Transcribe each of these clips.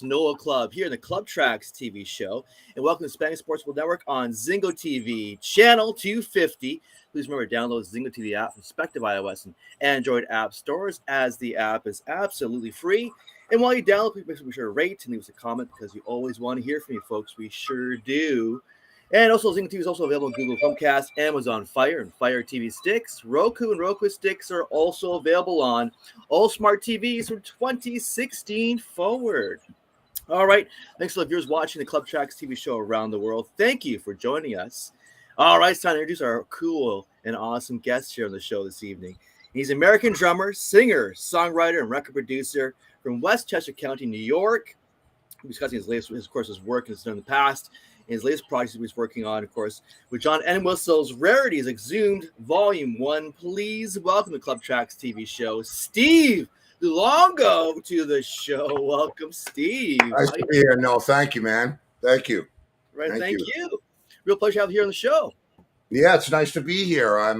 Noel Clubb here in the Clubb Tracks TV show, and welcome to Spanish Sports World Network on Zingo TV, channel 250. Please remember to download the Zingo TV app from respective iOS and Android app stores, as the app is absolutely free. And while you download, please make sure to rate and leave us a comment because we always want to hear from you folks. We sure do. And also, Zingo TV is also available on Google Chromecast, Amazon Fire, and Fire TV sticks. Roku and Roku sticks are also available on all smart TVs from 2016 forward. All right. Thanks to the viewers watching the Clubb Tracks TV show around the world. Thank you for joining us. All right, it's time to introduce our cool and awesome guest here on the show this evening. He's an American drummer, singer, songwriter, and record producer from Westchester County, New York. We're discussing of course, his work he's done in the past. And his latest project he's working on, of course, with John Entwistle's Rarities Exhumed Volume 1. Please welcome to Clubb Tracks TV show, Steve Luongo, to the show. Welcome, Steve. Nice to be here. No, thank you, man. Thank you. Right, thank you. Real pleasure to have you here on the show. Yeah, it's nice to be here. I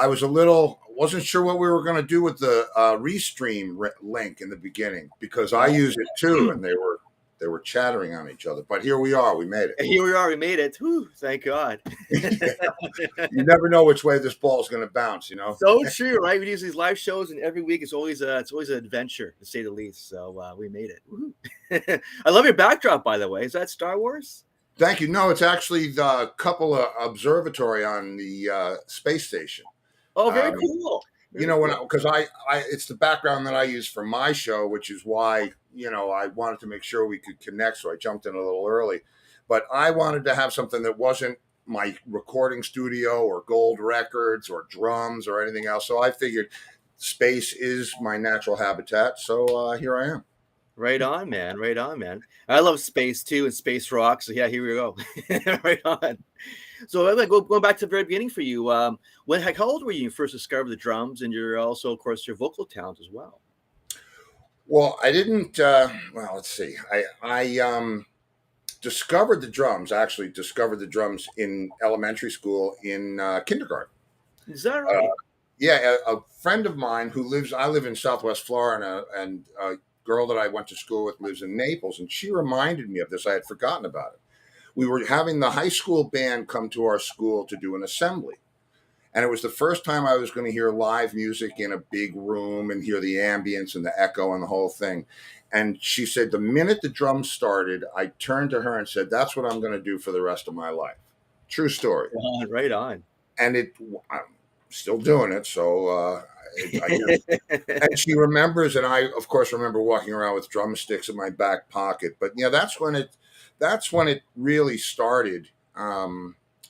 wasn't sure what we were going to do with the Restream link in the beginning because I use it too, and they were chattering on each other. But here we are. We made it. Here we are. We made it. Whew, thank God. Yeah. You never know which way this ball is going to bounce, you know? So true, right? We do these live shows, and every week it's always an adventure, to say the least. So we made it. I love your backdrop, by the way. Is that Star Wars? Thank you. No, it's actually the couple of observatory on the space station. Oh, very cool. Because it's the background that I use for my show, which is why, I wanted to make sure we could connect. So I jumped in a little early, but I wanted to have something that wasn't my recording studio or gold records or drums or anything else. So I figured space is my natural habitat. So here I am. Right on, man. Right on, man. I love space too and space rock. So yeah, here we go. Right on. So going back to the very beginning for you, how old were you when you first discovered the drums, and you're also, of course, your vocal talent as well? Well, I didn't. Let's see. I discovered the drums in elementary school in kindergarten. Is that right? Yeah, a friend of mine I live in Southwest Florida, and a girl that I went to school with lives in Naples, and she reminded me of this. I had forgotten about it. We were having the high school band come to our school to do an assembly. And it was the first time I was going to hear live music in a big room and hear the ambience and the echo and the whole thing. And she said, the minute the drums started, I turned to her and said, that's what I'm going to do for the rest of my life. True story. Right on. And I'm still doing it. So, and she remembers, and I, of course, remember walking around with drumsticks in my back pocket. But, that's when it really started.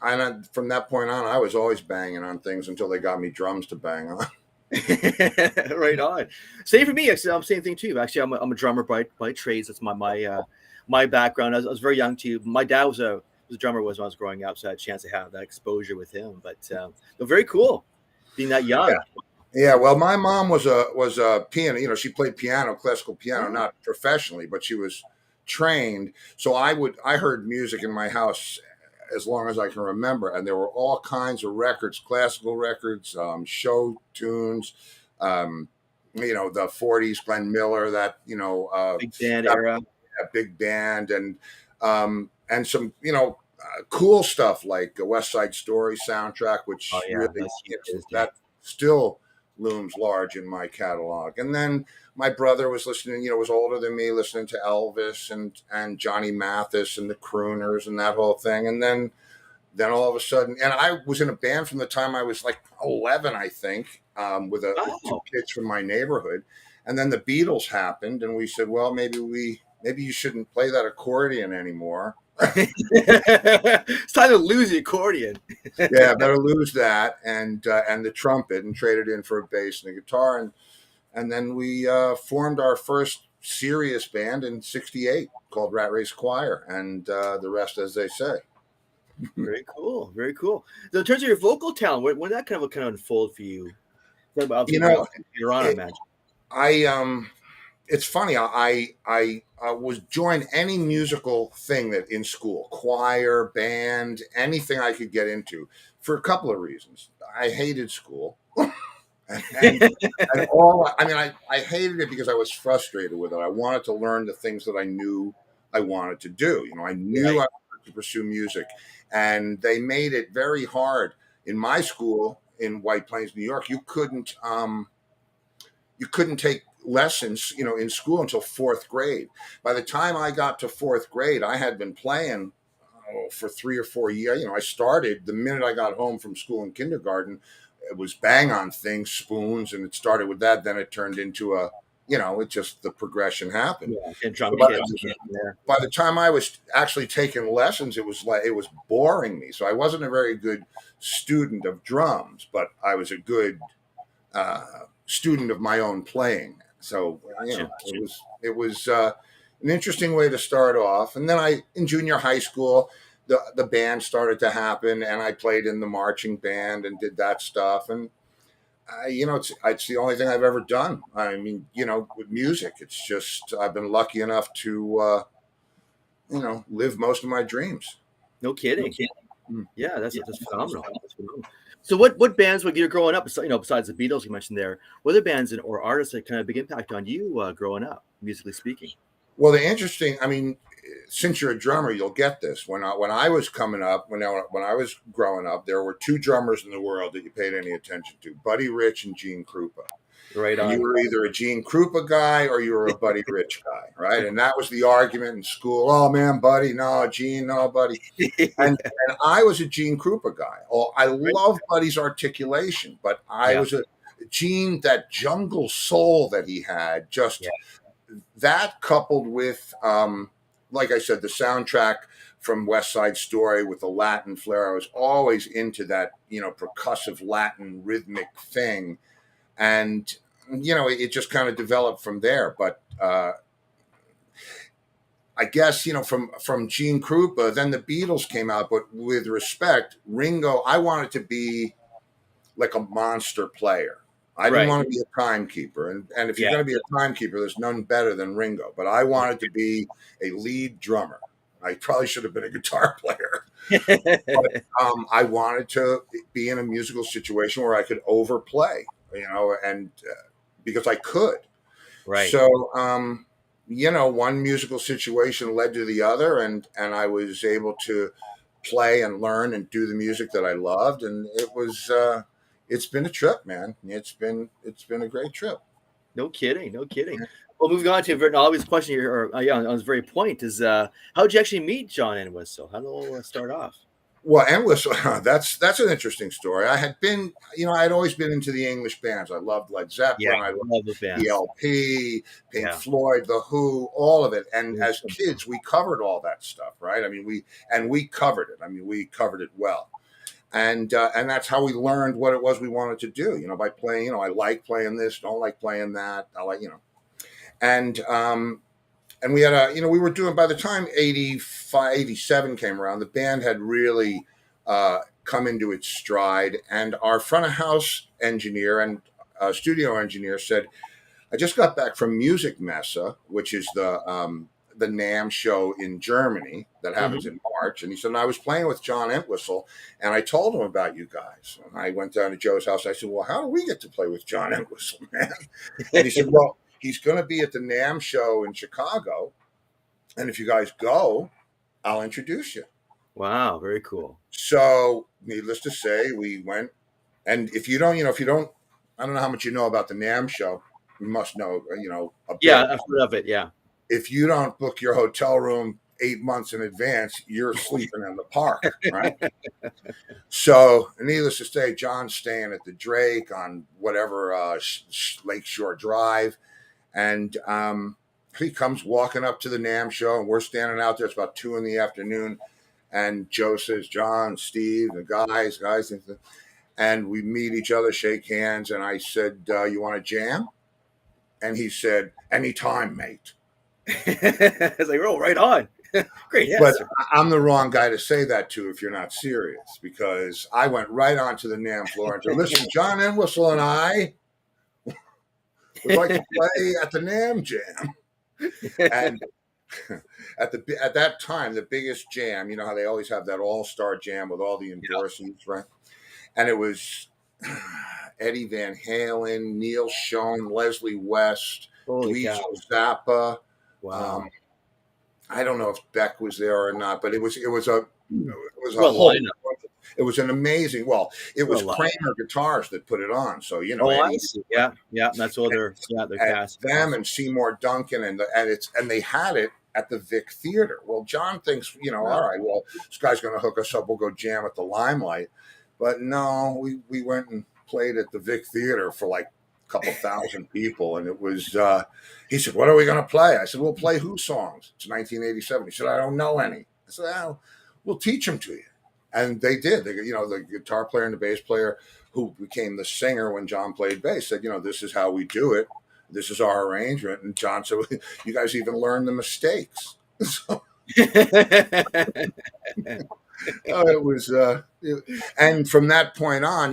And from that point on, I was always banging on things until they got me drums to bang on. Right on. Same for me. Actually, I'm same thing too. Actually, I'm a drummer by trades. That's my background. I was very young too. My dad was a drummer when I was growing up, so I had a chance to have that exposure with him. But very cool being that young. Yeah. Well, my mom was a piano. She played piano, classical piano, not professionally, but she was trained. So I heard music in my house as long as I can remember, and there were all kinds of records, classical records, show tunes, the 40s, Glenn Miller, that big band era, big band, and some cool stuff like a West Side Story soundtrack, which really that still looms large in my catalog. And then my brother was listening, was older than me, listening to Elvis and Johnny Mathis and the crooners and that whole thing. And then all of a sudden, and I was in a band from the time I was like 11, I think, with two kids from my neighborhood. And then the Beatles happened, and we said, well, maybe you shouldn't play that accordion anymore. It's time to lose the accordion. Yeah, better lose that and the trumpet, and trade it in for a bass and a guitar, and then we formed our first serious band in '68 called Rat Race Choir, and the rest, as they say. Very cool, very cool. So in terms of your vocal talent, when did that kind of unfold for you? You're on, I imagine. It's funny. I was join any musical thing that in school, choir, band, anything I could get into, for a couple of reasons. I hated school. And all, I mean, I hated it because I was frustrated with it. I wanted to learn the things that I knew I wanted to do. I knew I wanted to pursue music, and they made it very hard. In my school in White Plains, New York, you couldn't take lessons, in school until fourth grade. By the time I got to fourth grade, I had been playing for 3 or 4 years. I started the minute I got home from school in kindergarten. It was bang on things, spoons, and it started with that. Then it turned into it just the progression happened. Yeah, drum So kits. by the time I was actually taking lessons, it was boring me. So I wasn't a very good student of drums, but I was a good student of my own playing. So it was an interesting way to start off. And then in junior high school, the band started to happen, and I played in the marching band and did that stuff. And it's the only thing I've ever done. I mean, with music, it's just I've been lucky enough to live most of my dreams. No kidding. Yeah, that's phenomenal. So what bands when you're growing up, besides the Beatles you mentioned there, what other bands or artists that kind of big impact on you growing up, musically speaking? Well, since you're a drummer, you'll get this. When I was coming up, when I was growing up, there were two drummers in the world that you paid any attention to: Buddy Rich and Gene Krupa. Right on. You were either a Gene Krupa guy or you were a Buddy Rich guy, right? And that was the argument in school. Oh man, Buddy, no, Gene, no, Buddy. And I was a Gene Krupa guy. Oh, I love Buddy's articulation, but I was a Gene, that jungle soul that he had, just that coupled with, like I said, the soundtrack from West Side Story with the Latin flair. I was always into that, percussive Latin rhythmic thing. And, it just kind of developed from there. But I guess, from Gene Krupa, then the Beatles came out. But with respect, Ringo, I wanted to be like a monster player. I didn't want to be a timekeeper. And if you're going to be a timekeeper, there's none better than Ringo. But I wanted to be a lead drummer. I probably should have been a guitar player. But I wanted to be in a musical situation where I could overplay, and because I could. Right. So, one musical situation led to the other, and I was able to play and learn and do the music that I loved. And it's been a trip, man. It's been a great trip. No kidding. Well, moving on to an obvious question here, on this very point is, how did you actually meet John Entwistle? How did it start off? Well, Entwistle, that's an interesting story. I had been, I'd always been into the English bands. I loved Led Zeppelin. I loved the LP, Pink Floyd, The Who, all of it. And as kids, we covered all that stuff, right? I mean, we covered it. I mean, we covered it well. And that's how we learned what it was we wanted to do, by playing, I like playing this, don't like playing that. I like, and we had we were doing, by the time 85, 87 came around, the band had really come into its stride. And our front of house engineer and studio engineer said, I just got back from Music Messe, which is the NAMM show in Germany that happens in March. And he said, I was playing with John Entwistle, and I told him about you guys. And I went down to Joe's house. I said, well, how do we get to play with John Entwistle, man? And he said, well, he's going to be at the NAMM show in Chicago. And if you guys go, I'll introduce you. Wow. Very cool. So needless to say, we went. And if you don't, I don't know how much you know about the NAMM show. You must know, a bit. Yeah, I've heard of it. Yeah. If you don't book your hotel room 8 months in advance, you're sleeping in the park, right? So, needless to say, John's staying at the Drake on whatever Lakeshore Drive, and he comes walking up to the NAMM show, and we're standing out there. It's about 2 p.m, and Joe says, "John, Steve, the guys," and we meet each other, shake hands, and I said, "You want to jam?" And he said, "Anytime, mate." It's like, oh, right on. Great answer. But I'm the wrong guy to say that to if you're not serious, because I went right onto the NAMM floor and said, listen, John Entwistle and I would like to play at the NAMM Jam. And at that time, the biggest jam, you know how they always have that all-star jam with all the endorsements, right? And it was Eddie Van Halen, Neil Schon, Leslie West, Holy Dweezil cow! Zappa. Wow. I don't know if Beck was there or not, but it was a What whole. lineup? It was an amazing. Well, it What was a lineup. Kramer Guitars that put it on. So Oh, I Eddie see. Yeah, yeah. That's all their and cast. them and Seymour Duncan and they had it at the Vic Theater. Well, John thinks, all right, well, this guy's going to hook us up. We'll go jam at the Limelight. But no, we went and played at the Vic Theater for like a couple thousand people. And it was, he said, what are we going to play? I said, we'll play Who songs. It's 1987. He said, I don't know any. I said, oh, we'll teach them to you. And they did. The guitar player and the bass player who became the singer when John played bass said, this is how we do it. This is our arrangement. And John said, you guys even learned the mistakes. So, it was, and from that point on,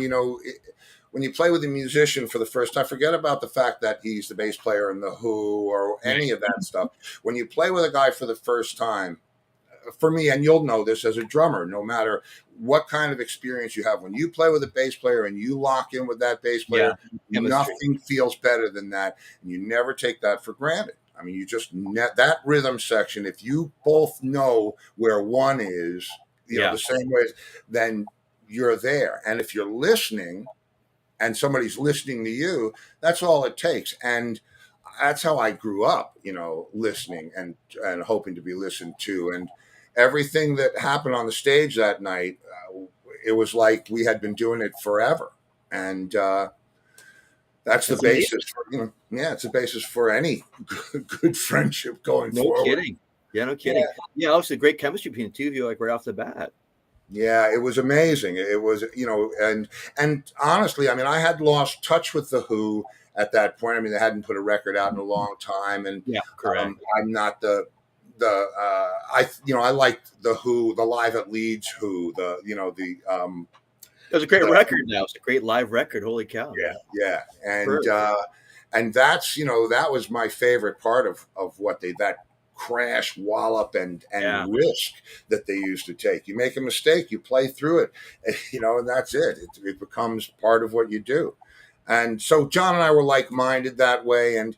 when you play with a musician for the first time, forget about the fact that he's the bass player in the Who or any of that stuff. When you play with a guy for the first time, for me, and you'll know this as a drummer, no matter what kind of experience you have, when you play with a bass player and you lock in with that bass player, nothing feels better than that. And you never take that for granted. I mean, you just that rhythm section, if you both know where one is, the same way, then you're there. And if you're listening and somebody's listening to you, that's all it takes. And that's how I grew up, listening and hoping to be listened to. And everything that happened on the stage that night, it was like we had been doing it forever. And that's the basis for, it's the basis for any good friendship going forward. No kidding. Yeah, no kidding. Yeah, obviously great chemistry between the two of you, like right off the bat. Yeah, it was amazing. It was, and honestly, I mean, I had lost touch with the Who at that point. I mean, they hadn't put a record out in a long time, and correct. I'm not I liked the Who, the Live at Leeds Who, it was a great record. Now it's a great live record. Holy cow! Yeah, and that's that was my favorite part of what that crash, wallop, and risk that they used to take. You make a mistake, you play through it, and that's it. It becomes part of what you do. And so John and I were like-minded that way, and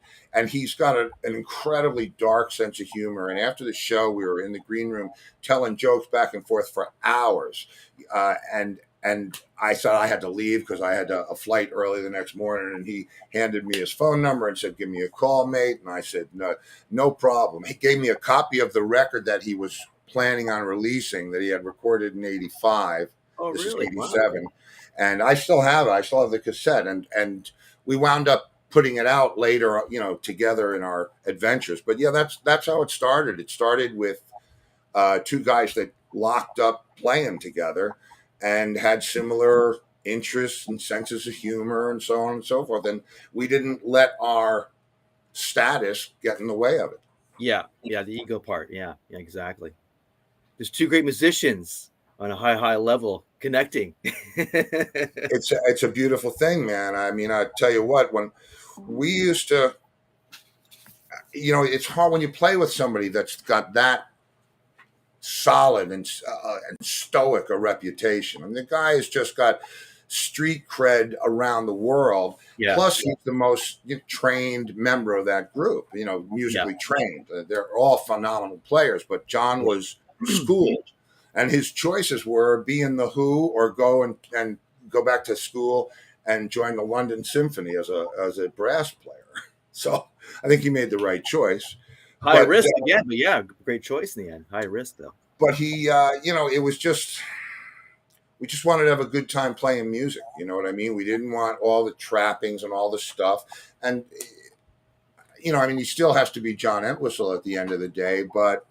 he's got an incredibly dark sense of humor. And after the show, we were in the green room telling jokes back and forth for hours. And I said I had to leave because I had a flight early the next morning. And he handed me his phone number and said, "Give me a call, mate." And I said, "No problem." He gave me a copy of the record that he was planning on releasing that he had recorded in '85. Oh, this really? is '87. Wow. And I still have it. I still have the cassette. And we wound up putting it out later, together in our adventures. But yeah, that's how it started. It started with two guys that locked up playing together and had similar interests and senses of humor and so on and so forth. And we didn't let our status get in the way of it. Yeah, the ego part. Yeah, exactly. There's two great musicians on a high level connecting. It's a beautiful thing, man. I mean, I tell you what, when we used to, it's hard when you play with somebody that's got that solid and stoic a reputation. I mean, the guy has just got street cred around the world. Plus, he's the most trained member of that group, musically trained. They're all phenomenal players, but John was schooled. And his choices were be in the Who or go and go back to school and join the London Symphony as a brass player. So I think he made the right choice. High risk again, but great choice in the end. High risk though. But he, it was just, we just wanted to have a good time playing music. You know what I mean? We didn't want all the trappings and all the stuff. And, he still has to be John Entwistle at the end of the day, but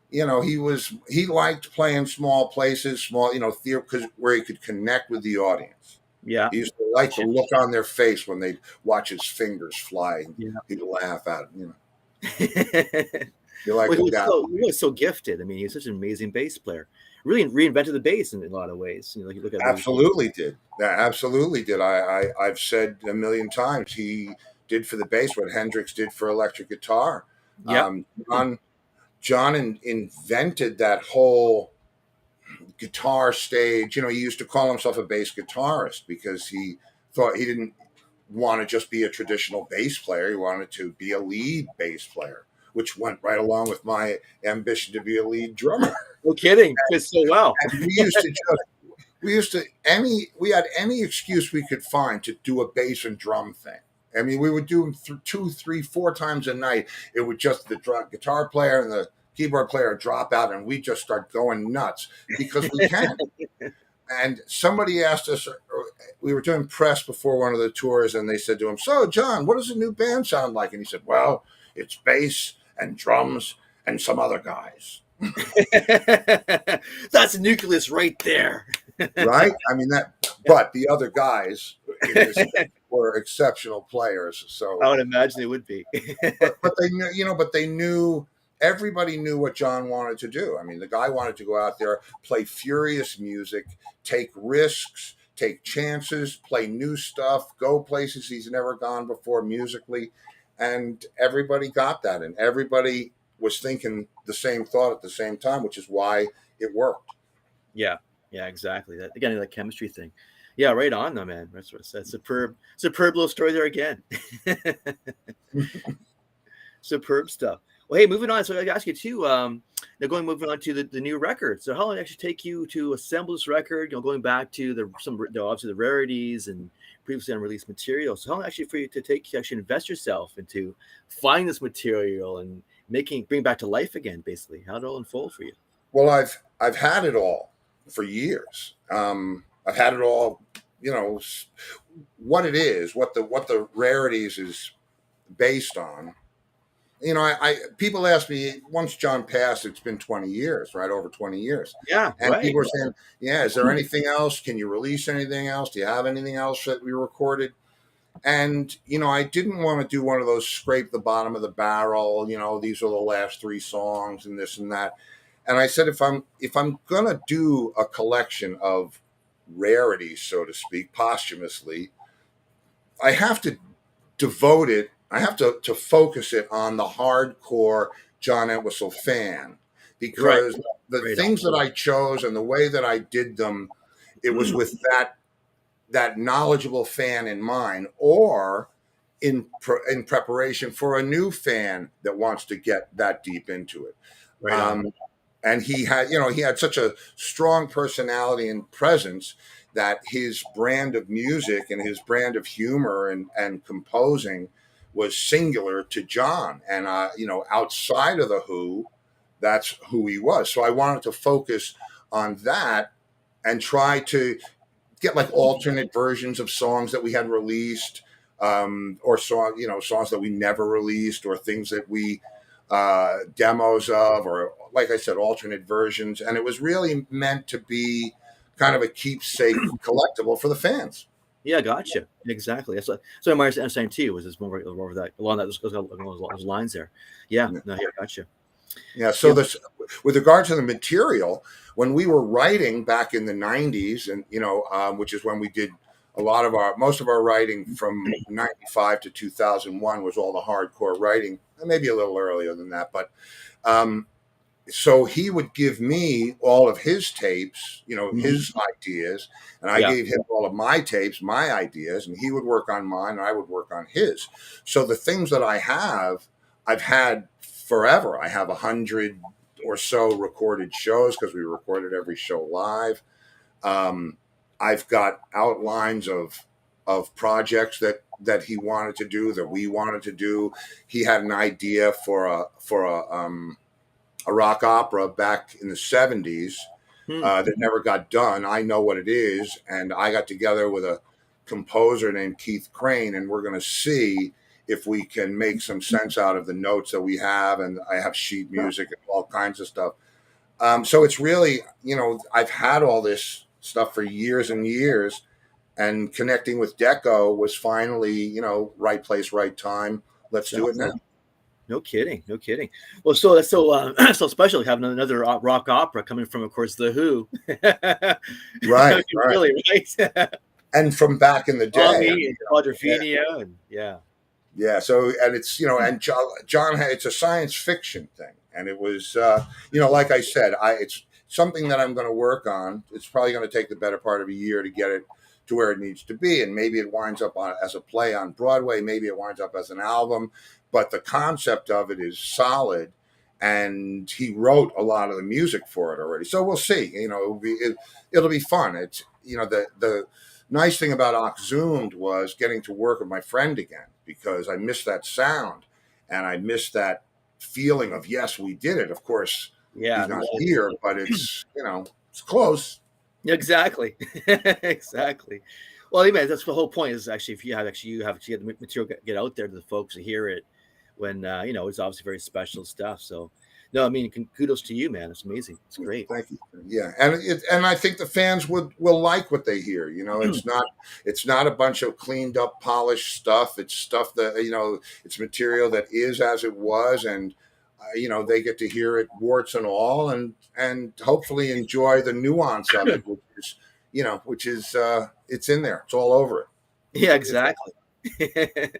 he liked playing small places, theater, where he could connect with the audience. Yeah. He used to like the look on their face when they'd watch his fingers fly. Yeah. He'd laugh at him, He was so gifted. I mean, he was such an amazing bass player. Really reinvented the bass in a lot of ways. You look at absolutely did. Absolutely did. I've said a million times he did for the bass what Hendrix did for electric guitar. Yeah. John invented that whole guitar stage. He used to call himself a bass guitarist because he thought he didn't want to just be a traditional bass player. He wanted to be a lead bass player, which went right along with my ambition to be a lead drummer. No kidding. Fits so well. And we had any excuse we could find to do a bass and drum thing. I mean, we would do them 2, 3, 4 times a night. It would just the guitar player and the keyboard player drop out, and we just start going nuts because we can. And somebody asked us, we were doing press before one of the tours, and they said to him, "So, John, what does the new band sound like?" And he said, "Well, it's bass and drums and some other guys." That's a nucleus right there. Right? I mean, but the other guys were exceptional players. So I would imagine they would be. but they knew, everybody knew what John wanted to do. I mean, the guy wanted to go out there, play furious music, take risks, take chances, play new stuff, go places he's never gone before musically. And everybody got that. And everybody was thinking the same thought at the same time, which is why it worked. Yeah, exactly. That again, that chemistry thing. Yeah, right on though, man. That's what I said. Superb little story there again. Superb stuff. Well, hey, moving on. So I got to ask you too. Moving on to the new record. So how long did it actually take you to assemble this record? Going back to obviously the rarities and previously unreleased material. So how long actually for you to actually invest yourself into find this material and bring back to life again? Basically, how did it all unfold for you? Well, I've had it all for years. I've had it all. What it is, what the rarities is based on. People ask me, once John passed, it's been 20 years, right? Over 20 years. Yeah. And right. People are saying, yeah, is there anything else? Can you release anything else? Do you have anything else that we recorded? And, I didn't want to do one of those scrape the bottom of the barrel, these are the last 3 songs and this and that. And I said, if I'm going to do a collection of rarities, so to speak, posthumously, I have to devote it. I have to focus it on the hardcore John Entwistle fan, because the things that I chose and the way that I did them, it was with that knowledgeable fan in mind, or in preparation for a new fan that wants to get that deep into it. And he had such a strong personality and presence that his brand of music and his brand of humor and composing was singular to John. And, outside of the Who, that's who he was. So I wanted to focus on that and try to get like alternate versions of songs that we had released, or songs that we never released, or things that we demos of, or like I said, alternate versions. And it was really meant to be kind of a keepsake collectible for the fans. Yeah, gotcha. Exactly. So my understanding too was this more over that along those lines there. Yeah. No, yeah, gotcha. Yeah. So with regard to the material, when we were writing back in the 90s, and which is when we did most of our writing from 95 to 2001 was all the hardcore writing, and maybe a little earlier than that, but so he would give me all of his tapes, his ideas, and I gave him all of my tapes, my ideas, and he would work on mine and I would work on his. So the things that I've had forever. I have 100 or so recorded shows because we recorded every show live. I've got outlines of projects that he wanted to do, that we wanted to do. He had an idea for a rock opera back in the 70s that never got done. I know what it is, and I got together with a composer named Keith Crane, and we're going to see if we can make some sense out of the notes that we have, and I have sheet music and all kinds of stuff. So it's really, I've had all this stuff for years and years, and connecting with Deco was finally, right place, right time. Let's do it now. No kidding. Well, so that's so special having another rock opera coming from, of course, the Who. Right. Really, right? And from back in the day, and Quadrophenia, and yeah. So, and it's, and John, it's a science fiction thing, And it was, like I said, it's something that I'm going to work on. It's probably going to take the better part of a year to get it to where it needs to be, and maybe it winds up as a play on Broadway. Maybe it winds up as an album, but the concept of it is solid. And he wrote a lot of the music for it already, so we'll see. It'll be fun. It's the nice thing about Oxzoomed was getting to work with my friend again, because I missed that sound and I missed that feeling of, yes, we did it. Of course, he's not here, but it's it's close. Exactly. Exactly. Well, man, that's the whole point. Is actually if you have to get the material get out there to the folks to hear it when it's obviously very special stuff. So no, I mean, kudos to you, man. It's amazing. It's great. Thank you. Yeah, and I think the fans will like what they hear. It's not a bunch of cleaned up, polished stuff. It's stuff that it's material that is as it was, and they get to hear it warts and all, and hopefully enjoy the nuance of it, which is it's in there. It's all over it. Yeah, exactly. The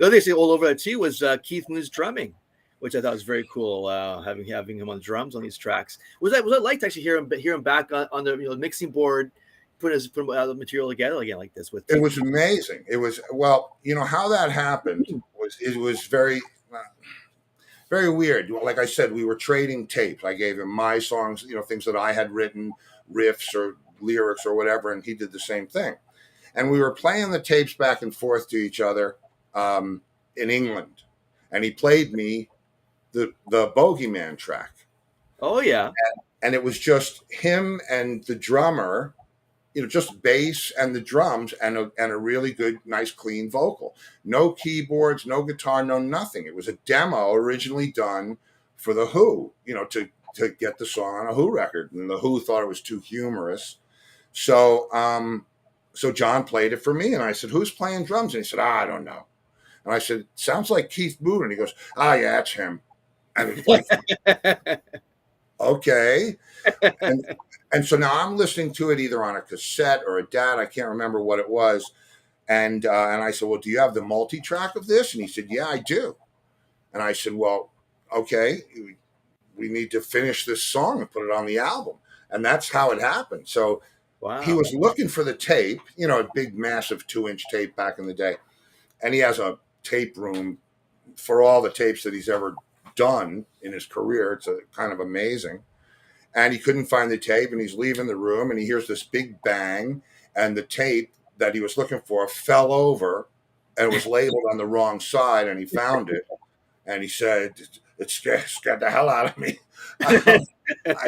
other thing all over that too was Keith Moon's drumming, which I thought was very cool. Having him on the drums on these tracks. Was that like to actually hear him back on the mixing board, put the material together again like this? It was amazing. It was how that happened was very. Very weird. Like I said, we were trading tapes. I gave him my songs, things that I had written, riffs or lyrics or whatever, and he did the same thing. And we were playing the tapes back and forth to each other in England. And he played me the Bogeyman track. Oh, yeah. And it was just him and the drummer, just bass and the drums and a really good, nice, clean vocal. No keyboards, no guitar, no nothing. It was a demo originally done for the Who, to get the song on a Who record. And the Who thought it was too humorous. So John played it for me. And I said, who's playing drums? And he said, I don't know. And I said, sounds like Keith Moon. And he goes, yeah, it's him. And it's like, okay. And so now I'm listening to it either on a cassette or a DAT. I can't remember what it was. And I said, well, do you have the multi-track of this? And he said, yeah, I do. And I said, well, okay, we need to finish this song and put it on the album. And that's how it happened. So he was looking for the tape, a big, massive 2-inch tape back in the day. And he has a tape room for all the tapes that he's ever done in his career. It's kind of amazing. And he couldn't find the tape, and he's leaving the room, and he hears this big bang, and the tape that he was looking for fell over and was labeled on the wrong side, and he found it. And he said, it scared the hell out of me. I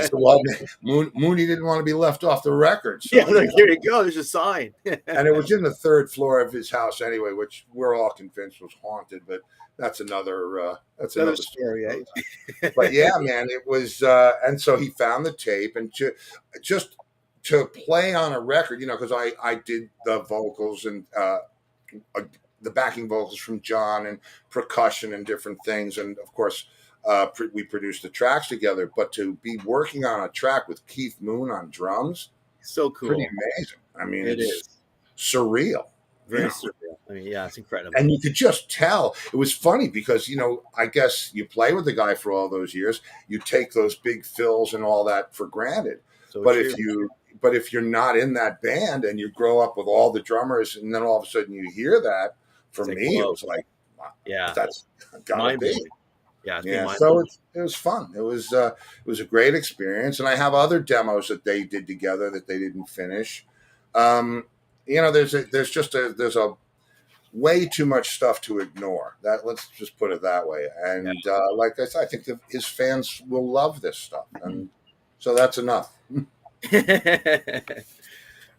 said, well, Mooney didn't want to be left off the record. So, here you go. There's a sign. And it was in the third floor of his house anyway, which we're all convinced was haunted, but that's another story. Eh? But yeah, man, it was, and so he found the tape, and to play on a record, because I did the vocals and the backing vocals from John and percussion and different things, and of course we produced the tracks together. But to be working on a track with Keith Moon on drums, so cool, pretty amazing. I mean, it's surreal. Very surreal. I mean, yeah, it's incredible. And you could just tell. It was funny because, I guess you play with the guy for all those years. You take those big fills and all that for granted. So but if you're not in that band and you grow up with all the drummers and then all of a sudden you hear that, for me, it was like, wow, yeah, that's gotta be. Yeah. So it was fun. It was a great experience. And I have other demos that they did together that they didn't finish. There's a way too much stuff to ignore. Let's just put it that way. And like I said, I think his fans will love this stuff, and so that's enough.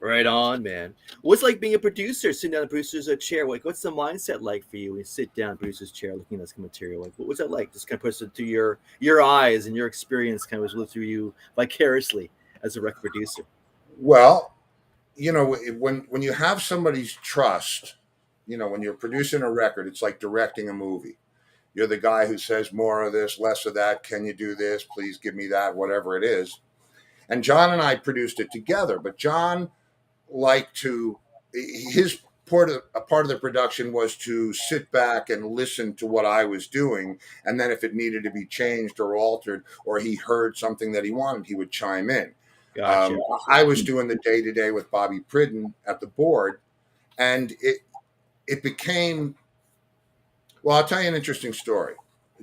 Right on, man. What's like being a producer, sitting down in a producer's chair? Like, what's the mindset like for you when you sit down in a producer's chair looking at this material? Like, what's that like? Just kind of puts it through your eyes, and your experience kind of was through you vicariously as a record producer. Well, when you have somebody's trust, when you're producing a record, it's like directing a movie. You're the guy who says more of this, less of that. Can you do this? Please give me that, whatever it is. And John and I produced it together, but John liked to, his part of the production was to sit back and listen to what I was doing, and then if it needed to be changed or altered, or he heard something that he wanted, he would chime in. Gotcha. I was doing the day-to-day with Bobby Pridden at the board, and it became, well, I'll tell you an interesting story.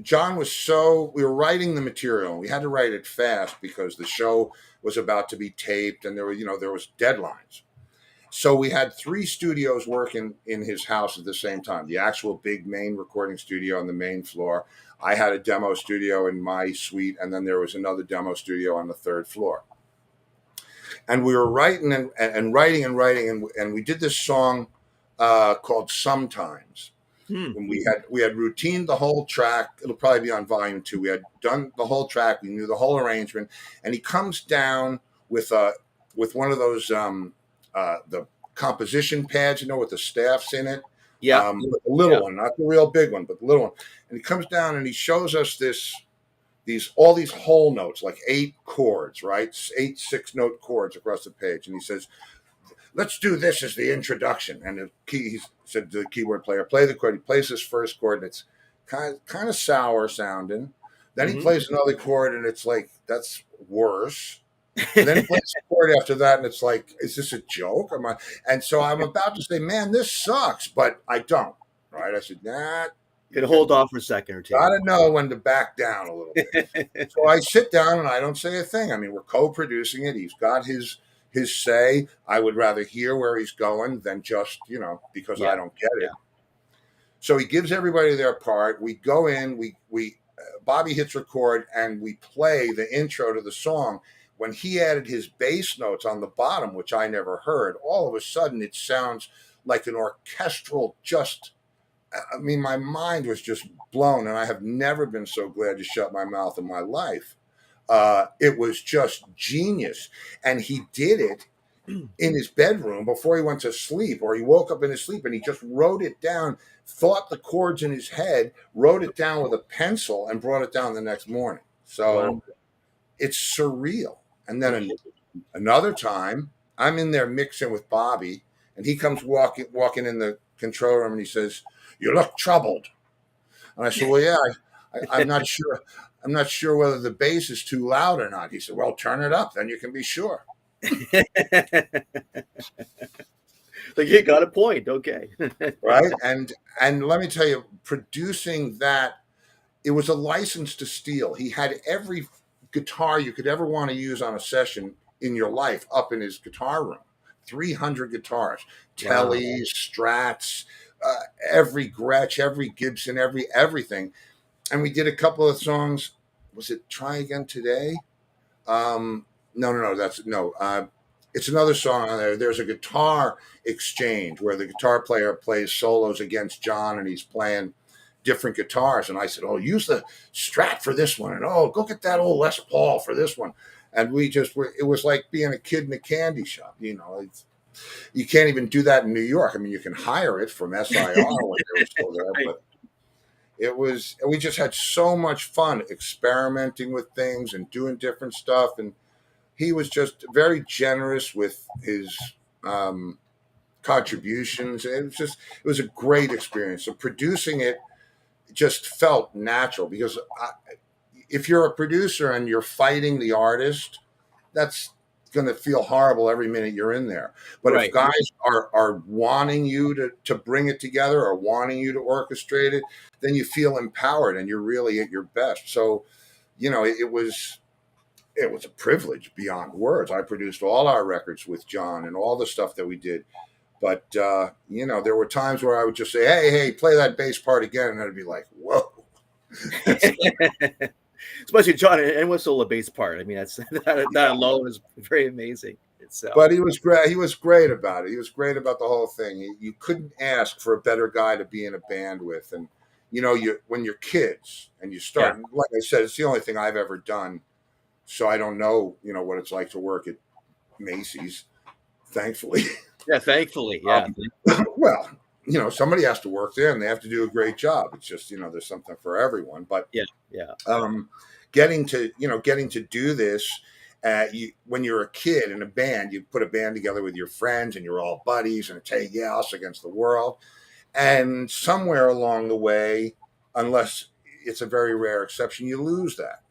John we were writing the material, and we had to write it fast because the show was about to be taped, and there was deadlines. So we had 3 studios working in his house at the same time. The actual big main recording studio on the main floor. I had a demo studio in my suite, and then there was another demo studio on the 3rd floor. And we were writing and writing, and we did this song called Sometimes. And we had routined the whole track. It'll probably be on volume 2. We had done the whole track. We knew the whole arrangement. And he comes down with one of those the composition pads, with the staffs in it. Yeah. The little one, not the real big one, but the little one. And he comes down and he shows us all these whole notes, like 8 chords, right? 8 6-note chords across the page. And he says, let's do this as the introduction. And he said to the keyboard player, play the chord. He plays this first chord, and it's kind of sour sounding. Then he plays another chord, and it's like, that's worse. And then he plays a chord after that, and it's like, is this a joke? And so I'm about to say, man, this sucks, but I don't, right? I said, nah. Can hold off for a second or two. Gotta know when to back down a little bit. So I sit down, and I don't say a thing. I mean, we're co-producing it. He's got his say. I would rather hear where he's going than just, because I don't get it. So he gives everybody their part. We go in, we Bobby hits record, and we play the intro to the song. When he added his bass notes on the bottom, which I never heard, all of a sudden it sounds like an orchestral, my mind was just blown, and I have never been so glad to shut my mouth in my life. It was just genius. And he did it in his bedroom before he went to sleep, or he woke up in his sleep and he just wrote it down, thought the chords in his head, wrote it down with a pencil, and brought it down the next morning. So it's surreal. And then another time, I'm in there mixing with Bobby, and he comes walking in the control room, and he says, "You look troubled." And I said, "Well, yeah, I'm not sure. I'm not sure whether the bass is too loud or not." He said, "Well, turn it up, then you can be sure." Like, you got a point. Okay. Right. And let me tell you, producing that, it was a license to steal. He had every guitar you could ever want to use on a session in your life up in his guitar room. 300 guitars, Tellys, Strats, every Gretsch, every Gibson, everything. And we did a couple of songs. Was it Try Again Today? No. It's another song on there. There's a guitar exchange where the guitar player plays solos against John, and he's playing different guitars. And I said, "Oh, use the Strat for this one. And go get that old Les Paul for this one." And it was like being a kid in a candy shop. You can't even do that in New York. I mean, you can hire it from SIR when they were still there, but we just had so much fun experimenting with things and doing different stuff. And he was just very generous with his contributions. It was a great experience. So producing it just felt natural, because if you're a producer and you're fighting the artist, that's going to feel horrible every minute you're in there. But if guys are wanting you to bring it together, or wanting you to orchestrate it, then you feel empowered and you're really at your best. So, it was a privilege beyond words. I produced all our records with John and all the stuff that we did. But, there were times where I would just say, hey, play that bass part again. And I'd be like, whoa. Especially John, and whistle a bass part. I mean, that alone is very amazing itself. But he was great. He was great about it. He was great about the whole thing. You couldn't ask for a better guy to be in a band with. And, when you're kids and you start, like I said, it's the only thing I've ever done. So I don't know, what it's like to work at Macy's, thankfully. Yeah, thankfully. Yeah. Well, somebody has to work there, and they have to do a great job. It's just, there's something for everyone. But yeah. getting to do this when you're a kid in a band, you put a band together with your friends and you're all buddies and it's hey yes against the world. And somewhere along the way, unless it's a very rare exception, you lose that.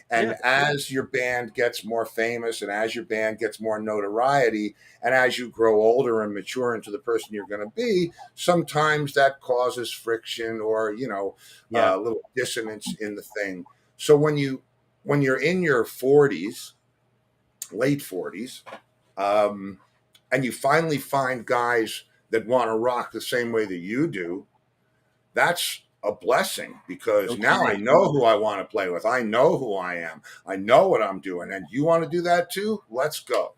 And as your band gets more famous and as your band gets more notoriety and as you grow older and mature into the person you're going to be, sometimes that causes friction or, a little dissonance in the thing. So when you're in your 40s, late 40s, and you finally find guys that want to rock the same way that you do, that's a blessing because now I know who I want to play with. I know who I am. I know what I'm doing. And you want to do that too? Let's go.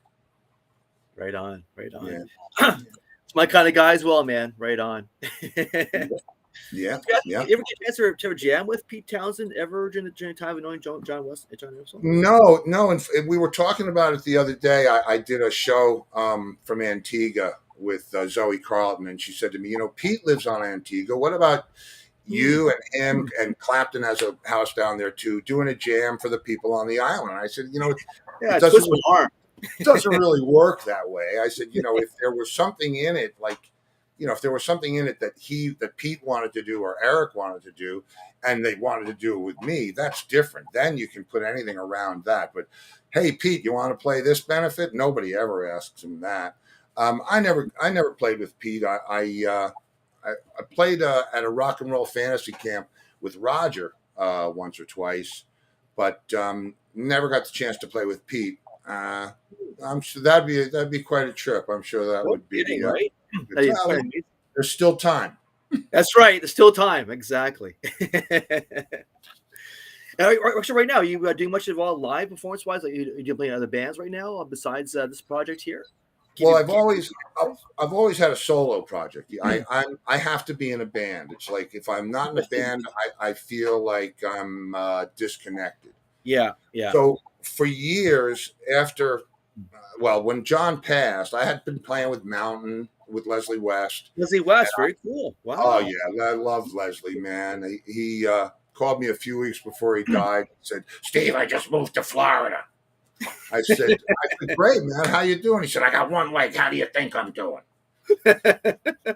Right on. Right on. Yeah. It's my kind of guy as well, man. Right on. Yeah. You ever get a chance to jam with Pete Townsend ever during the time of knowing John Wilson? No. And we were talking about it the other day. I did a show from Antigua with Zoe Carlton, and she said to me, Pete lives on Antigua. What about you and him and Clapton has a house down there too, doing a jam for the people on the island? And I said, it doesn't really work that way. I said, if there was something in it, like, if there was something in it that Pete wanted to do or Eric wanted to do, and they wanted to do it with me, that's different. Then you can put anything around that. But hey, Pete, you want to play this benefit? Nobody ever asks him that. I never played with Pete. I played at a rock and roll fantasy camp with Roger once or twice, but never got the chance to play with Pete. I'm sure that'd be quite a trip. I'm sure that would be right. There's still time. That's right. There's still time. Exactly. So right now, you doing much of all live performance wise? Like you playing other bands right now besides this project here? Well, I've always had a solo project. I have to be in a band. It's like if I'm not in a band, I feel like I'm disconnected. Yeah. So for years after, when John passed, I had been playing with Mountain with Leslie West. Very cool. Wow. Oh yeah, I love Leslie, man. He called me a few weeks before he died. And said, "Steve, I just moved to Florida." I said, "Great, man. How you doing?" He said, "I got one leg. How do you think I'm doing?" That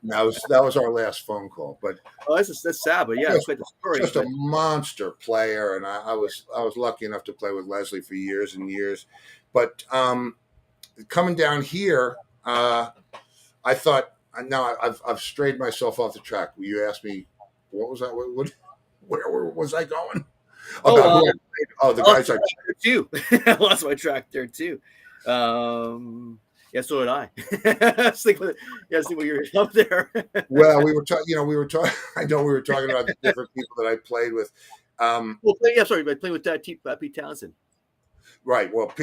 was our last phone call. But that's sad. But yeah, it's quite the story. Just a monster player, and I was lucky enough to play with Leslie for years and years. But coming down here, I thought, now I've strayed myself off the track. You asked me, what was that? Where was I going? The guys I played too. I lost my track there too. Yeah, so did I. See what you're up there. Well, we were talking. I know we were talking about the different people that I played with. Playing with Pete Townsend. Right. Well,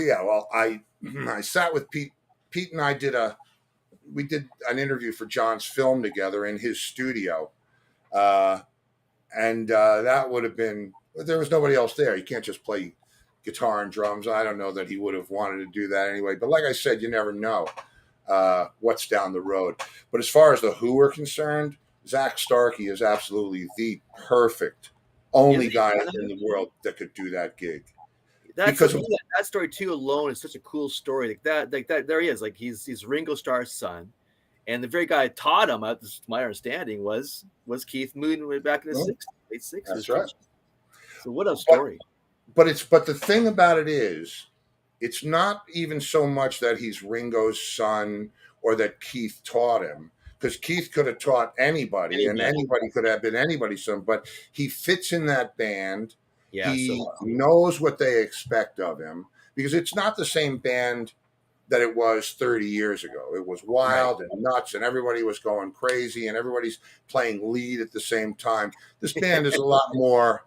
I sat with Pete. Pete and I did an interview for John's film together in his studio, and that would have been. There was nobody else there. You can't just play guitar and drums. I don't know that he would have wanted to do that anyway. But like I said, you never know what's down the road. But as far as the Who are concerned, Zach Starkey is absolutely the perfect only guy in the world that could do that gig. That story too alone is such a cool story. Like that, there he is. Like he's Ringo Starr's son, and the very guy that taught him, my understanding, was Keith Moon way back in the late 60s. That's right. So what a story. But the thing about it is, it's not even so much that he's Ringo's son or that Keith taught him, because Keith could have taught anybody and anybody could have been anybody's son, but he fits in that band. Yeah, he knows what they expect of him, because it's not the same band that it was 30 years ago. It was wild and nuts, and everybody was going crazy, and everybody's playing lead at the same time. This band is a lot more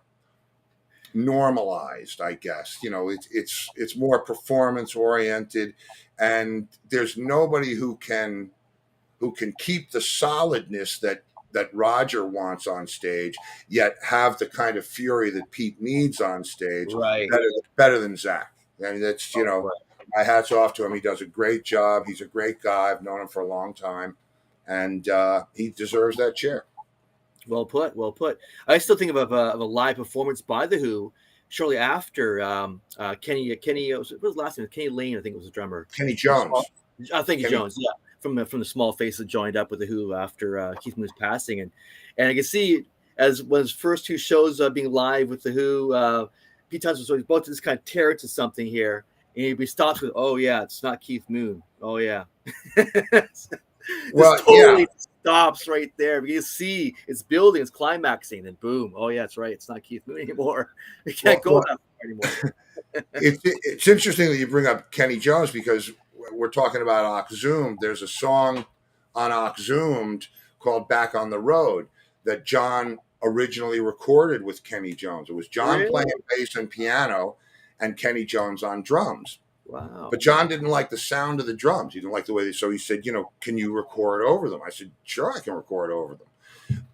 normalized, I guess. It's more performance oriented, and there's nobody who can keep the solidness that Roger wants on stage, yet have the kind of fury that Pete needs on stage. Right. Better than Zach. I mean, that's, my hat's off to him. He does a great job. He's a great guy. I've known him for a long time, and he deserves that chair. Well put. I still think of a live performance by the Who shortly after Kenny what was his last name? Kenny Lane, I think it was the drummer. Kenny Jones. Thank you, Kenny, Jones. Yeah, from the small face that joined up with the Who after Keith Moon's passing, and I can see as when his first two shows being live with the Who, Pete Townsend was about to just kind of tear into something here, and he stops with, "Oh yeah, it's not Keith Moon. Oh yeah." well, Just yeah. totally stops right there. You see it's building, it's climaxing, and boom. Oh yeah, that's right. It's not Keith Moon anymore. We can't go that far anymore. It's interesting that you bring up Kenny Jones because we're talking about Oxzoomed. There's a song on Oxzoomed called "Back on the Road" that John originally recorded with Kenny Jones. It was John Really? playing bass and piano, and Kenny Jones on drums. Wow. But John didn't like the sound of the drums. He didn't like the way so he said, can you record over them? I said, sure, I can record over them.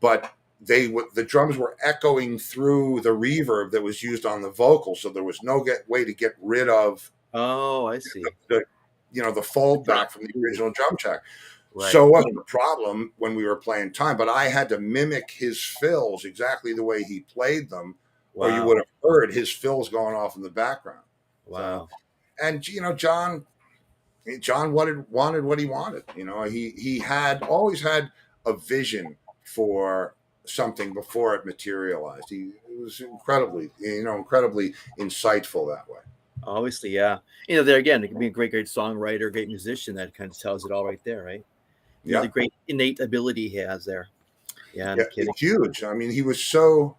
But the drums were echoing through the reverb that was used on the vocal, so there was no way to get rid of. Oh, I see. The fold back from the original drum track. Right. So it wasn't a problem when we were playing time, but I had to mimic his fills exactly the way he played them, or you would have heard his fills going off in the background. Wow. So, and John wanted what he wanted. He had always had a vision for something before it materialized. He was incredibly insightful that way. Obviously, yeah. There again, it can be a great songwriter, great musician. That kind of tells it all right there, right? Yeah, the great innate ability he has there. Yeah, yeah, it's huge. I mean, he was so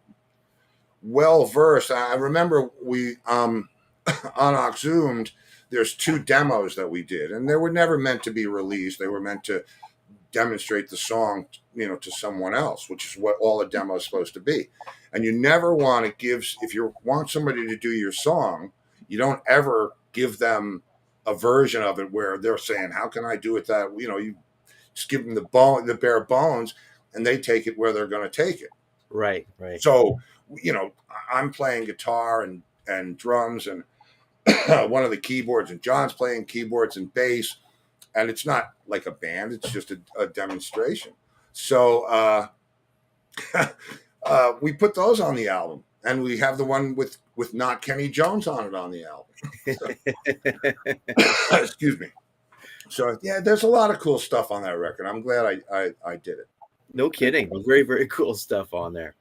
well versed. I remember we on Oxzoomed, there's 2 demos that we did, and they were never meant to be released. They were meant to demonstrate the song, to someone else, which is what all a demo is supposed to be. And you never want to if you want somebody to do your song, you don't ever give them a version of it where they're saying, how can I do it that, you just give them the bare bones, and they take it where they're going to take it. Right. So, I'm playing guitar and drums and one of the keyboards, and John's playing keyboards and bass, and it's not like a band; it's just a demonstration. So we put those on the album, and we have the one with not Kenny Jones on it on the album. Excuse me. So yeah, there's a lot of cool stuff on that record. I'm glad I did it. No kidding. Very, very cool stuff on there.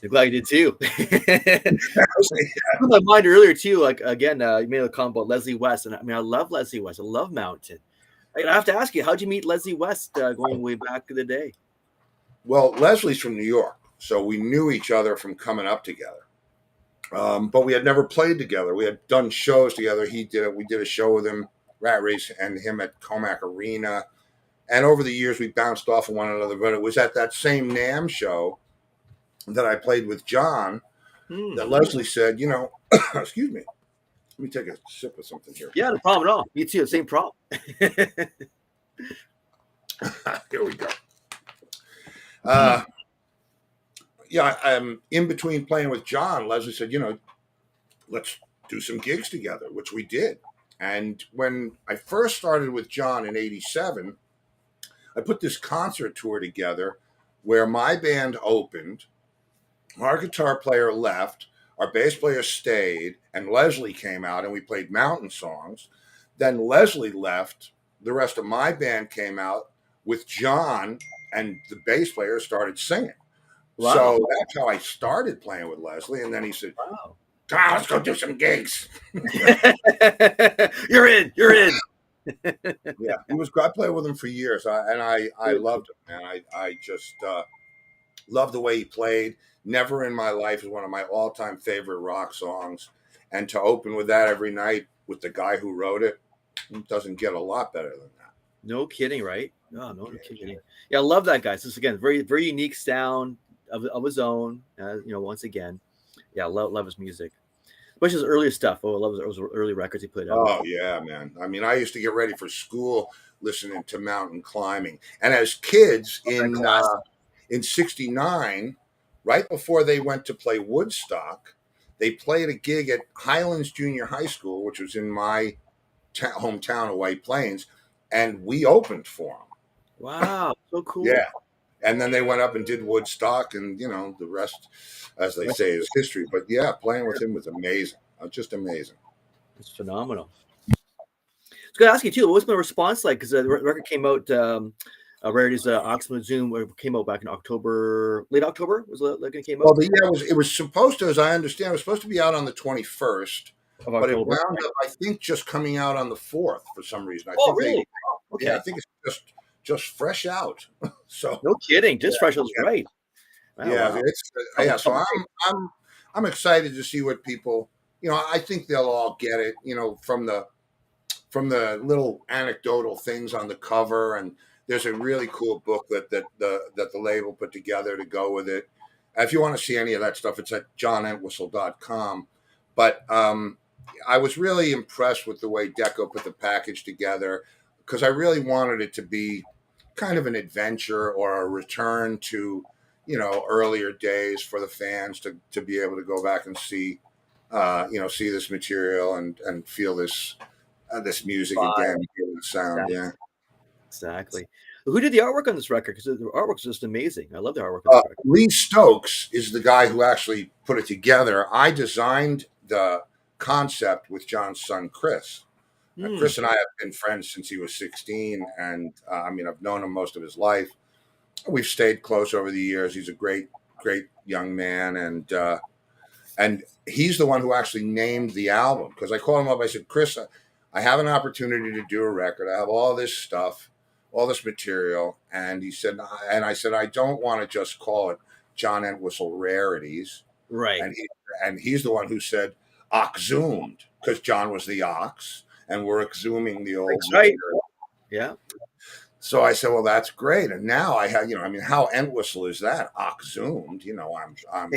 I'm glad you did too. My mind earlier too. Like again, you made a comment about Leslie West, and I mean, I love Leslie West. I love Mountain. I have to ask you, how'd you meet Leslie West going way back in the day? Well, Leslie's from New York, so we knew each other from coming up together. But we had never played together. We had done shows together. We did a show with him, Rat Race, and him at Comac Arena. And over the years, we bounced off of one another. But it was at that same NAMM show that I played with John that Leslie said, excuse me, let me take a sip of something here. Yeah, no problem at all. Me too, same problem. Here we go. In between playing with John, Leslie said, let's do some gigs together, which we did. And when I first started with John in '87, I put this concert tour together where my band opened, our guitar player left, our bass player stayed, and Leslie came out and we played Mountain songs. Then Leslie left, the rest of my band came out with John, and the bass player started singing. Wow. So that's how I started playing with Leslie. And then he said, wow, come on, let's go do some gigs. You're in. Yeah, he was. I played with him for years, I loved him, man. I just loved the way he played. Never in My Life is one of my all-time favorite rock songs, and to open with that every night with the guy who wrote it doesn't get a lot better than that. No kidding, right? No kidding. Yeah, I love that guy. So this again, very, very unique sound of his own. Once again, yeah, love his music. Especially his earlier stuff. Oh, I love those early records he put out. Oh, yeah, man. I mean, I used to get ready for school listening to Mountain Climbing. And as kids in '69, right before they went to play Woodstock, they played a gig at Highlands Junior High School, which was in my hometown of White Plains, and we opened for them. Wow, so cool. Yeah. and then they went up and did Woodstock, and the rest, as they say, is history. But yeah, playing with him was amazing, just amazing. It's phenomenal. I was going to ask you too, what was my response like? Because the record came out, Rarity's Oxman Zoom came out back in October, late October was like it came out. Well, it was supposed to, as I understand, it was supposed to be out on the 21st, but it wound up, I think, just coming out on the 4th for some reason. I think really? Okay. Yeah, I think it's just fresh out. So no kidding, just fresh out, right? Wow, yeah, wow. So I'm excited to see what people. I think they'll all get it. From the little anecdotal things on the cover, and there's a really cool book that the label put together to go with it. If you want to see any of that stuff, it's at johnentwistle.com. But I was really impressed with the way Deco put the package together, because I really wanted it to be kind of an adventure or a return to, earlier days for the fans to be able to go back and see, see this material and feel this music again, feel the sound. Exactly. Yeah. Exactly. Who did the artwork on this record? Because the artwork's just amazing. I love the artwork on this record. Lee Stokes is the guy who actually put it together. I designed the concept with John's son, Chris. Chris and I have been friends since he was 16, and I've known him most of his life. We've stayed close over the years. He's a great, great young man, and he's the one who actually named the album, because I called him up. I said, Chris, I have an opportunity to do a record. I have all this stuff, all this material. And he said, I said, I don't want to just call it John Entwistle Rarities. Right. And he's the one who said, Oxhumed, because John was the ox, and we're exhuming the old. That's right. Yeah. So I said, well, that's great. And now I have, how Entwistle is that? Oxhumed, I'm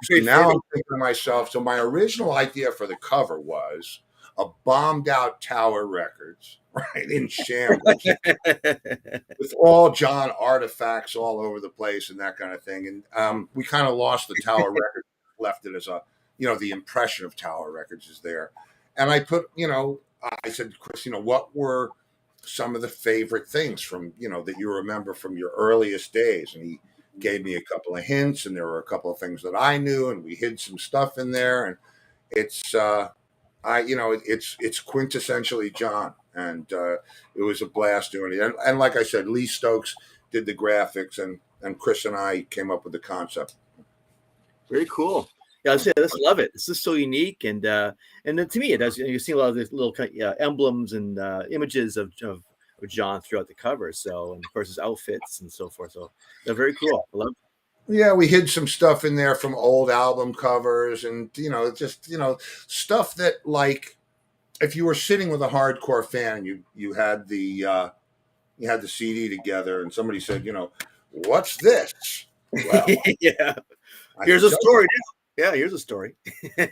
so now I'm thinking to myself, so my original idea for the cover was a bombed out Tower Records, right, in shambles, with all John artifacts all over the place and that kind of thing. And we kind of lost the Tower Records, left it as a, the impression of Tower Records is there. And I put, I said, Chris, what were some of the favorite things from, that you remember from your earliest days? And he gave me a couple of hints, and there were a couple of things that I knew, and we hid some stuff in there. And it's, it's quintessentially John, and it was a blast doing it. And like I said, Lee Stokes did the graphics, and Chris and I came up with the concept. Very cool. Yeah, I just love it. This is so unique, and to me, it does. You see a lot of these little emblems and images of John throughout the cover. So, and of course, his outfits and so forth. So, they're very cool. I love it. Yeah, we hid some stuff in there from old album covers, and just stuff that, like, if you were sitting with a hardcore fan, you had the CD together, and somebody said, what's this? Well, yeah, here's a story. Yeah, here's a story. But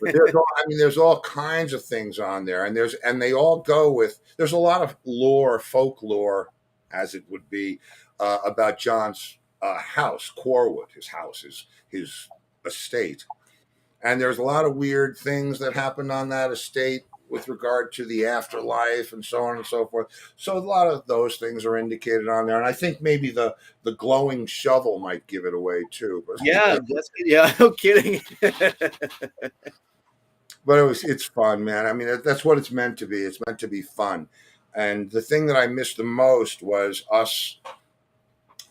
there's all kinds of things on there, and they all go with. There's a lot of folklore, as it would be, about John's house, Corwood, his house, his estate, and there's a lot of weird things that happened on that estate with regard to the afterlife and so on and so forth. So a lot of those things are indicated on there, and I think maybe the glowing shovel might give it away too. Yeah, no kidding. But it's fun, man. That's what it's meant to be. It's meant to be fun. And the thing that I missed the most was us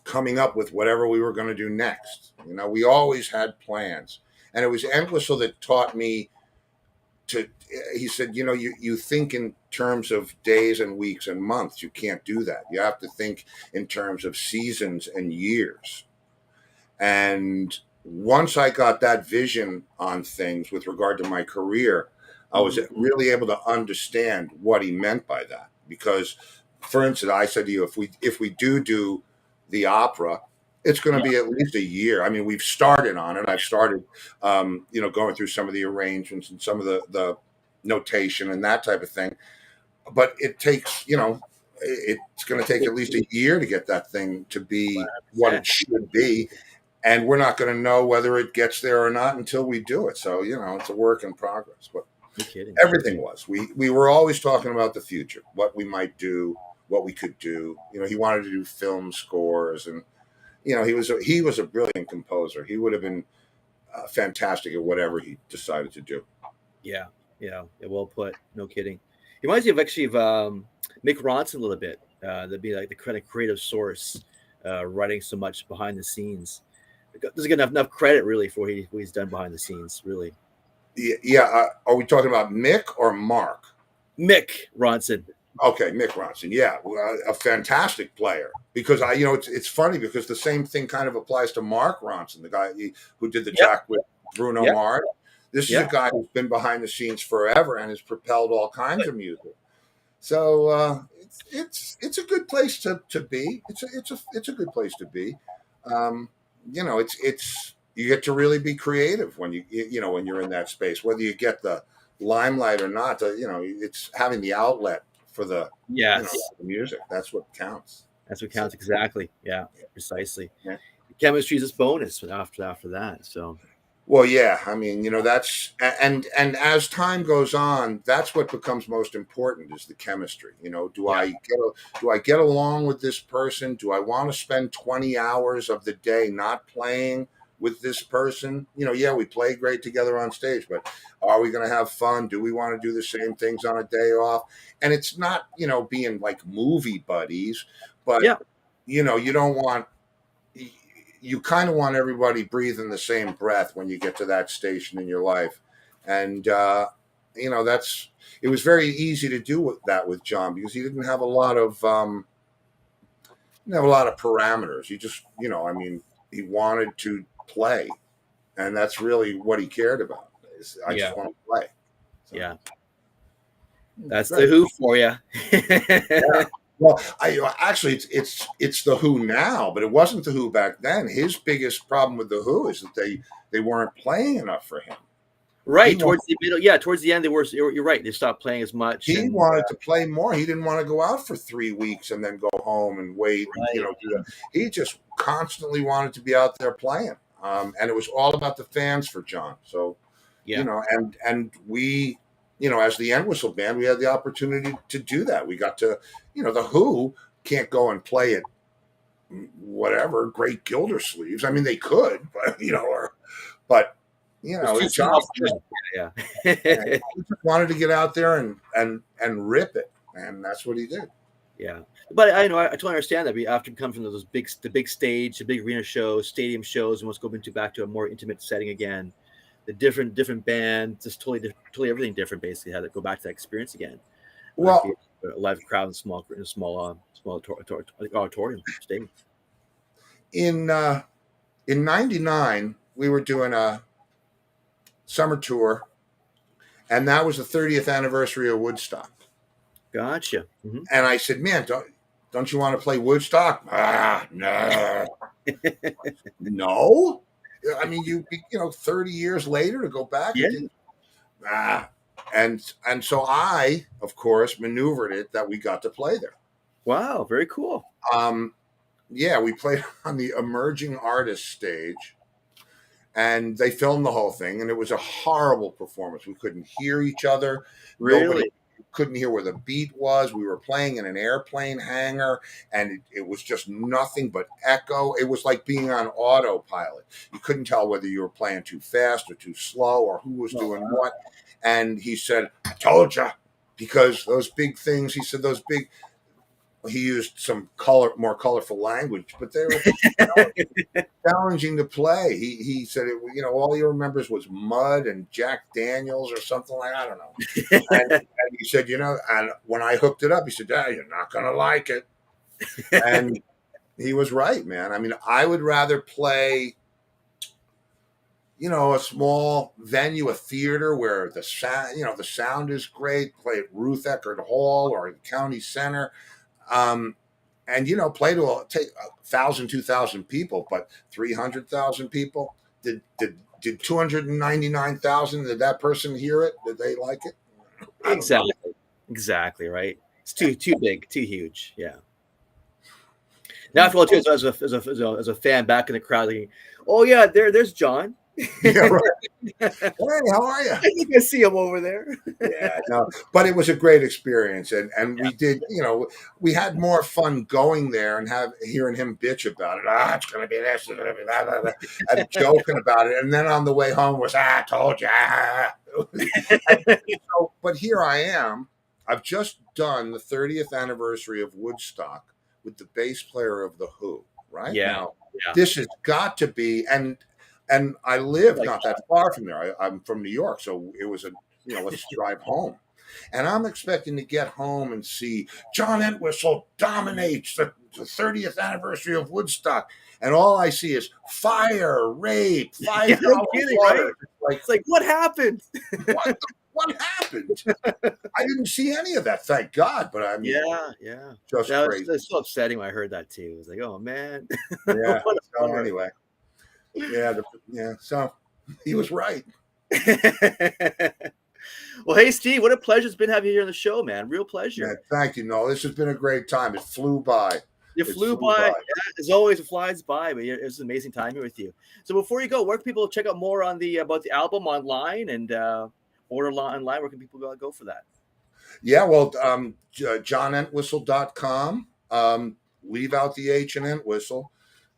coming up with whatever we were going to do next. We always had plans, and it was Entwistle that taught me he said, you think in terms of days and weeks and months. You can't do that. You have to think in terms of seasons and years. And once I got that vision on things with regard to my career, I was really able to understand what he meant by that. Because, for instance, I said to you, if we do the opera, it's going to be at least a year. We've started on it. I've started, going through some of the arrangements and some of the notation and that type of thing. But it takes, it's going to take at least a year to get that thing to be what it should be. And we're not going to know whether it gets there or not until we do it. So, it's a work in progress. But everything was. We were always talking about the future, what we might do, what we could do. He wanted to do film scores, and he was a brilliant composer. He would have been fantastic at whatever he decided to do. Yeah, well put. No kidding. He reminds me of actually of Mick Ronson a little bit. That'd be like the kind of creative source, writing so much behind the scenes. Doesn't get enough credit really for what he's done behind the scenes. Really. Yeah. Are we talking about Mick or Mark? Mick Ronson. Okay, Mick Ronson. Yeah, a fantastic player. Because it's funny because the same thing kind of applies to Mark Ronson, the guy who did the track with Bruno Mars. This is a guy who's been behind the scenes forever and has propelled all kinds of music. So it's a good place to be. It's a good place to be. It's you get to really be creative when when you're in that space, whether you get the limelight or not. It's having the outlet for the the music. That's what counts. That's what counts. Exactly. Yeah, precisely. Yeah. Chemistry is this bonus after that. So. Well, yeah, I mean, that's and as time goes on, that's what becomes most important is the chemistry. Do I get along with this person? Do I want to spend 20 hours of the day not playing with this person? We play great together on stage, but are we going to have fun? Do we want to do the same things on a day off? And it's not, being like movie buddies, but you don't want. You kind of want everybody breathing the same breath when you get to that station in your life. And, it was very easy to do that with John because he didn't have a lot of parameters. He just, he wanted to play. And that's really what he cared about. I just want to play. So. Yeah. That's the Who for you. Yeah. Well, actually, it's the Who now, but it wasn't the Who back then. His biggest problem with the Who is that they weren't playing enough for him. Right towards the middle, towards the end, they were. You're right. They stopped playing as much. He wanted to play more. He didn't want to go out for 3 weeks and then go home and wait. Right. And, he just constantly wanted to be out there playing, and it was all about the fans for John. So, and we. As the End Whistle Band, we had the opportunity to do that. We got to, the Who can't go and play at whatever Great Gildersleeves. I mean, they could, but John just wanted to get out there and rip it, and that's what he did. Yeah, but I totally understand that. We often come from the big stage, the big arena shows, stadium shows, and let's go back to a more intimate setting again. The different band, just totally everything different. Basically, had to go back to that experience again. Well, a live crowd in small auditorium stadium. In '99, we were doing a summer tour, and that was the 30th anniversary of Woodstock. Gotcha. Mm-hmm. And I said, "Man, don't you want to play Woodstock?" No, no. I mean, 30 years later to go back. Yeah. And so I, of course, maneuvered it that we got to play there. Wow, very cool. We played on the emerging artist stage, and they filmed the whole thing, and it was a horrible performance. We couldn't hear each other. Really? Nobody couldn't hear where the beat was. We were playing in an airplane hangar, and it was just nothing but echo. It was like being on autopilot. You couldn't tell whether you were playing too fast or too slow or who was doing what. And he said, "I told you," because those big things, he used some more colorful language, but they were challenging to play. He said, all he remembers was mud and Jack Daniels or something like, I don't know. And he said, and when I hooked it up, he said, "You're not going to like it." And he was right, man. I mean, I would rather play, a small venue, a theater where the sound is great, play at Ruth Eckerd Hall or the county center. And play to 1,000, 2,000 people, but 300,000 people. Did 299,000? Did that person hear it? Did they like it? Exactly. Right. It's too big, too huge. Yeah. Now, after all, too, as a fan back in the crowd, thinking, "Oh yeah, there's John. Yeah, right. Hey, how are you? I think I see him over there. Yeah, no, but it was a great experience, and we did, we had more fun going there and hearing him bitch about it. It's going to be this, it's going to be that, and joking about it. And then on the way home was, I told you. And so, but here I am. I've just done the 30th anniversary of Woodstock with the bass player of the Who. Right now, this has got to be, and I live not that far from there. I'm from New York, so it was let's drive home. And I'm expecting to get home and see John Entwistle dominates the 30th anniversary of Woodstock. And all I see is fire, rape, $5 water. Right? It's like, what happened? What happened? I didn't see any of that, thank God. But I mean, just crazy. It's so upsetting when I heard that too. It was like, oh man. Yeah. So anyway, so he was right. Well, hey, Steve, what a pleasure it's been having you here on the show, man. Real pleasure. Yeah, thank you, Noel. This has been a great time. It flew by. It flew by. Yeah, as always, it flies by, but it was an amazing time here with you. So before you go, where can people check out more on about the album online and order online? Where can people go for that? Yeah, well, johnentwistle.com. Leave out the H in Entwistle.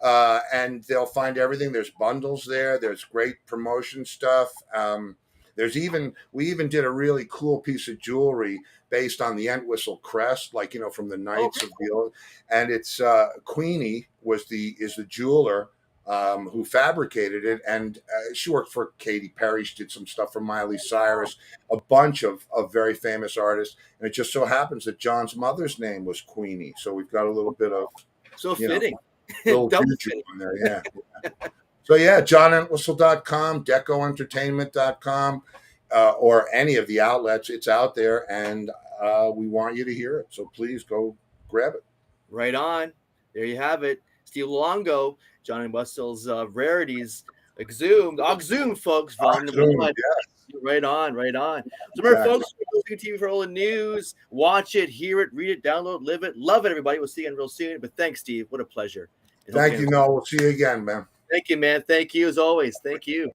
And they'll find everything. There's bundles there. There's great promotion stuff. We even did a really cool piece of jewelry based on the Entwistle crest, like, from the Knights of the old. And it's Queenie is the jeweler who fabricated it, and she worked for Katy Perry. She did some stuff for Miley Cyrus, a bunch of very famous artists. And it just so happens that John's mother's name was Queenie, so we've got a little bit of fitting. Little juju in there, yeah. So johnentwistle.com, decoentertainment.com, or any of the outlets. It's out there, and we want you to hear it. So please go grab it. Right on. There you have it. Steve Luongo, John Entwistle's Rarities Exhumed, folks. Volume 1. Yes. Right on. So remember, folks, listening to TV for all the news. Watch it, hear it, read it, download, live it, love it, everybody. We'll see you again real soon. But thanks, Steve. What a pleasure. Thank you, Noel. We'll see you again, man. Thank you, man. Thank you as always. Thank you.